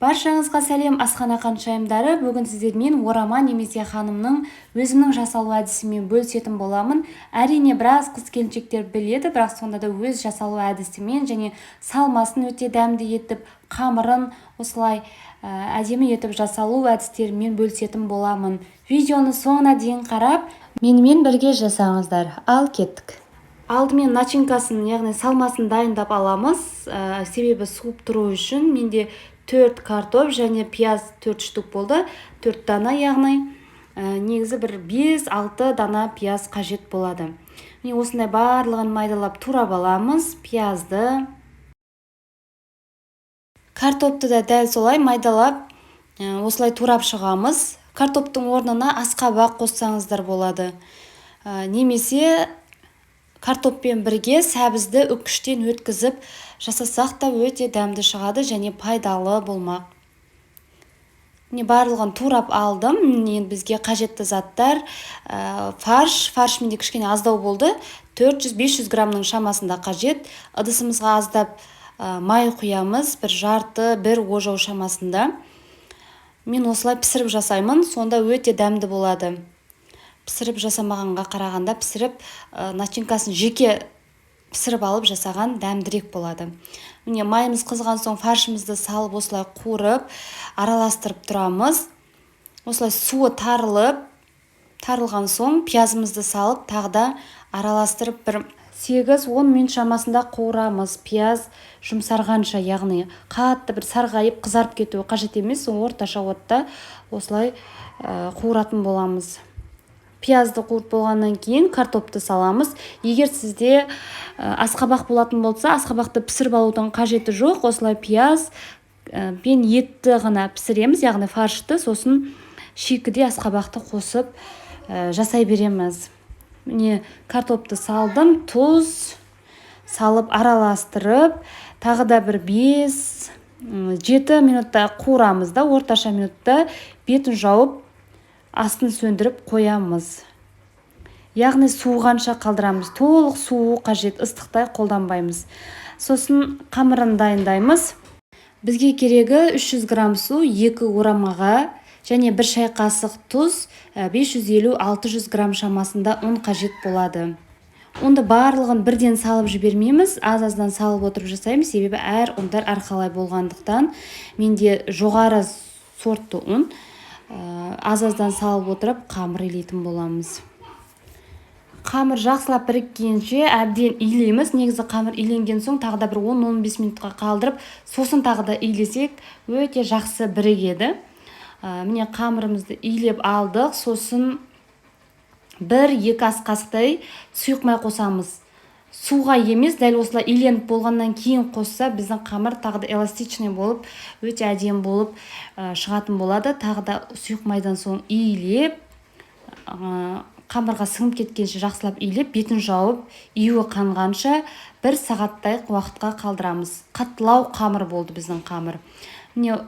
Баршаңызға сәлем, асхана қаншайымдары. Бүгін сіздермен орама немесе ханымның өзімнің жасалу әдісімен бөлісетін боламын. Әрине біраз қыз-келіншектер біледі, бірақ сонда да өз жасалу әдісімен және салмасын өте дәмді етіп, қамырын осылай әдемі етіп жасалу әдістерімен бөлісетін боламын. Видеоны соңына дейін қарап, менімен бірге жасаңыздар. Ал кеттік. Алдымен начинкасын, яғни салмасын дайындап аламыз. Себебі суып тұру үшін менде 4 картоп және пияз 4 штук болды. 4 дана, яғни негізі бір 5-6 дана пияз қажет болады. Міне осындай барлығын майдалап турап аламыз. Пиязды, картопты да дәл солай майдалап осылай турап шығамыз. Картоптың орнына асқабақ қоссаңыздар болады. Немесе картоппен бірге сәбізді үккіштен өткізіп жасасақ та өте дәмді шығады және пайдалы болмақ. Барлығын турап алдым. Енді бізге қажетті заттар фарш менде кішкене аздау болды. 400-500 грамның шамасында қажет. Ыдысымызға аздап май құямыз, бір жарты, бір ожау шамасында. Мен осылай пісіріп жасаймын, сонда өте дәмді болады. Пісіріп жасамағанға қарағанда пісіріп начинкасын жеке пісіріп алып жасаған дәмдірек болады. Міне майымыз қызған соң фаршымызды салып осылай қуырып, араластырып тұрамыз. Осылай суы тарылған соң пиязымызды салып, тағы да араластырып бір 8-10 минут шамасында қуырамыз. Пияз жұмсарғанша, яғни қатты бір сарғайып қызарып кетуі қажет емес, орташа отта осылай қуыратын боламыз. Пиязды қуырып болғаннан кейін картопты саламыз. Егер сізде асқабақ болатын болса, асқабақты пісіріп алудың қажеті жоқ. Осылай пияз пен етті ғана пісіреміз, яғни фаршты, сосын шикіде асқабақты қосып жасай береміз. Міне картопты салдым, тұз салып араластырып, тағы да бір 5-7 минутта қуырамыз да, орташа минутта бетін жауып, астын сөндіріп қоямыз. Яғни суығанша қалдырамыз. Толық суы қажет, ыстықтай қолданбаймыз. Сосын қамырын дайындаймыз. Бізге керегі 300 грамм су, 2 орамаға және 1 шай қасық тұз, 550-600 грамм шамасында ұн қажет болады. Онды барлығын бірден салып жібермейміз, аз-аздан салып отырып жасаймыз, себебі әр ұндар әрқалай болғандықтан. Менде жоғары сортты ұн, аз-аздан салып отырып қамыр илейтін боламыз. Қамыр жақсылап біріккенше әбден илейміз. Негізі қамыр иленген соң тағы да бір 10-15 минутқа қалдырып, сосын тағы да илесек өте жақсы бірігеді. Міне қамырымызды илеп алдық, сосын 1-2 ас қасықтай сұйық май қосамыз. Суға емес, дәл осылай иленіп болғаннан кейін қосса, біздің қамыр тағы да эластичный болып, өте әдемі болып шығатын болады. Тағы да сұйық майдан соң илеп, қамырға сіңіп кеткенше жақсылап илеп, бетін жауып, июі қанғанша 1 сағаттай уақытқа қалдырамыз. Қаттылау қамыр болды біздің қамыр. Міне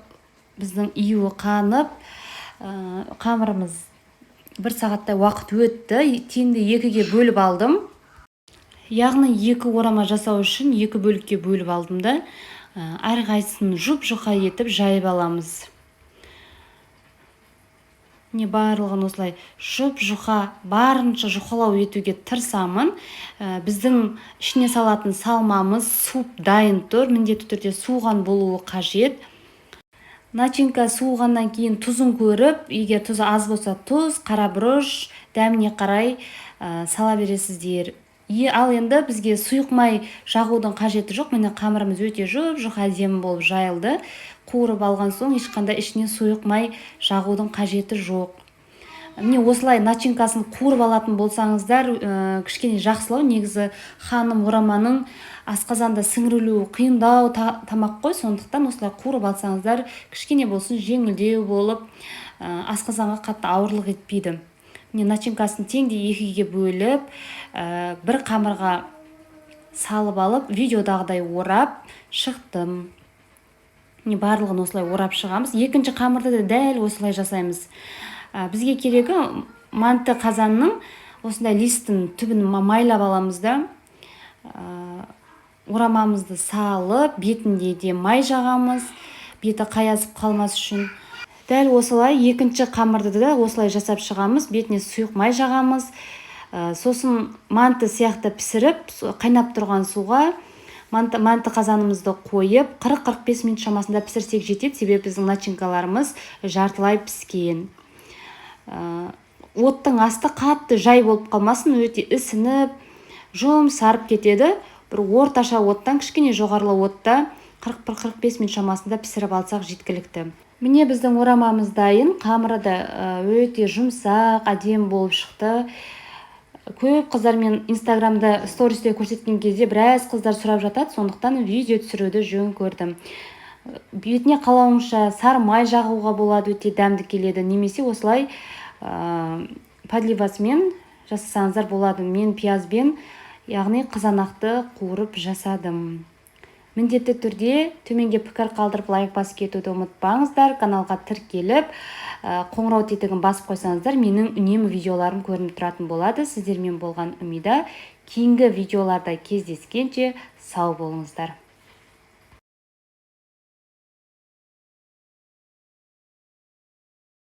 біздің июі қанып, қамырымыз 1 сағаттай уақыт өтті. Теңді 2-ге бөліп алдым. Яғни 2 орама жасау үшін 2 бөлікке бөліп алдым да, әрқайсысын жұп-жұқа етіп жайып аламыз. Не барлығын осылай жұп-жұқа, барынша жұқалау етуге тырысамын. Біздің ішіне салатын салмамыз суып дайын тұр, міндетті түрде суыған болуы қажет. Начинка суығаннан кейін тұзын көріп, егер тұзы аз болса тұз, қара бұрыш, дәміне қарай сала бересіздер. Ал енді бізге сұйық май жағудың қажеті жоқ. Міне қамырымыз өте жұп-жұқа әдемі болып жайылды. Қуырып алған соң ешқандай ішіне сұйық май жағудың қажеті жоқ. Міне осылай начинкасын қуырып алатын болсаңыздар, кішкене жақсылау. Негізі ханым ораманың асқазанда сіңірілуі қиындау тамақ қой, сондықтан осылай қуырып алсаңыздар, кішкене болсын жеңілдеу болып, асқазанға қатты ауырлық етпейді. Начинкасын теңде 2-ге бөліп, бір қамырға салып алып, видеодағыдай орап шықтым. Барлығын осылай орап шығамыз. Екінші қамырды да дәл осылай жасаймыз. Бізге керегі манты қазанның осындай листін түбін майлап аламыз да, орамамызды салып, бетінде де май жағамыз. беті қаязып қалмас үшін. Дәл осылай екінші қамырды да осылай жасап шығамыз. Бетіне сұйық май жағамыз. Сосын манты сияқты пісіріп, қайнап тұрған суға манты қазанымызды қойып 40-45 минут шамасында пісірсек жетеді, себебі біздің начинкаларымыз жартылай піскен. Оттың асты қатты жай болып қалмасын, өте ісініп, жұмсарып кетеді. Бір орташа оттан, кішкене жоғарылы отта 40-45 минут шамасында пісіріп алсақ жеткілікті. Міне біздің орамамыз дайын. Қамыры да өте жұмсақ, әдемі болып шықты. Көп қыздар мен инстаграмда стористе көрсеткен кезде біраз қыздар сұрап жатады, сондықтан видео түсіруді жөн көрдім. Бетіне қалауыңызша сары май жағуға болады, өте дәмді келеді. Немесе осылай подливасымен жасасаңыздар болады. Мен пиязбен, яғни қызанақты қуырып жасадым. Міндетті түрде төменге пікір қалдырып лайк басып кетуді ұмытпаңыздар. Каналға тіркеліп, қоңырау тетігін басып қойсаңыздар, менің үнемі видеоларым көрініп тұратын болады. Сіздермен болған Умида. Кейінгі видеоларда кездескенше сау болыңыздар.